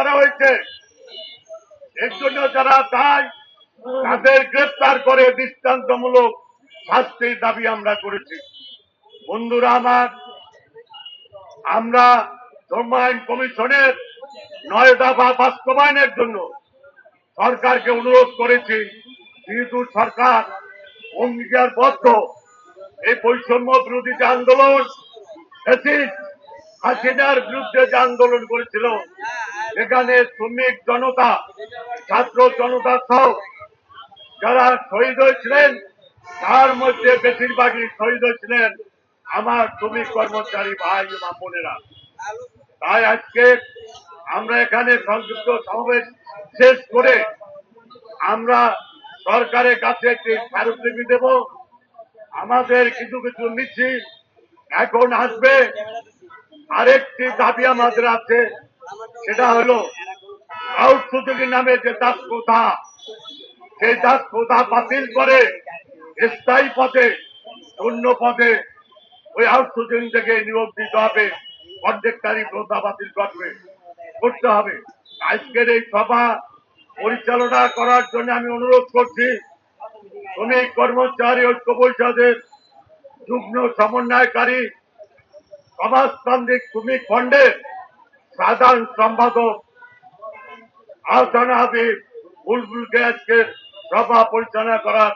করা হয়েছে। এর জন্য যারা দায় তাদের গ্রেফতার করে দৃষ্টান্তমূলক শাস্তির দাবি আমরা করেছি। বন্ধুরা আমার, আমরা শ্রম আইন কমিশনের 9 দফা বাস্তবায়নের জন্য সরকারকে অনুরোধ করেছি। যেহেতু সরকার অঙ্গীকারবদ্ধ, এই বৈষম্য বিরোধী যে আন্দোলন, হাসিনার বিরুদ্ধে যে আন্দোলন করেছিল, এখানে শ্রমিক জনতা, ছাত্র জনতা সহ যারা শহীদ হয়েছিলেন, তার মধ্যে বেশিরভাগই শহীদ হয়েছিলেন আমার শ্রমিক কর্মচারী ভাই এবং বোনেরা। তাই আজকে আমরা এখানে সংযুক্ত সমাবেশ শেষ করে আমরা সরকারের কাছে একটি স্মারকলিপি দেব। আমাদের কিছু কিছু মিছিল এখন আসবে। আরেকটি দাবি আমাদের আছে, সেটা হলো আউটসোর্সিং নামে যে দাস প্রথা, সেই দাস প্রথা বাতিল করে স্থায়ী পদে, শূন্য পদে ওই আউটসোর্সিং থেকে নিয়োগ দিতে হবে। কন্ট্রাক্টরি প্রথা বাতিল করতে হবে। আজকের এই সভা পরিচালনা করার জন্য আমি অনুরোধ করছি শ্রমিক কর্মচারী ঐক্য পরিষদের যুগ্ম সমন্বয়কারী সমাজতান্ত্রিক শ্রমিক ফ্রন্টের সাধারণ সম্পাদক আহসান হাবিব বুলবুলকে আজকে সভা পরিচালনা করার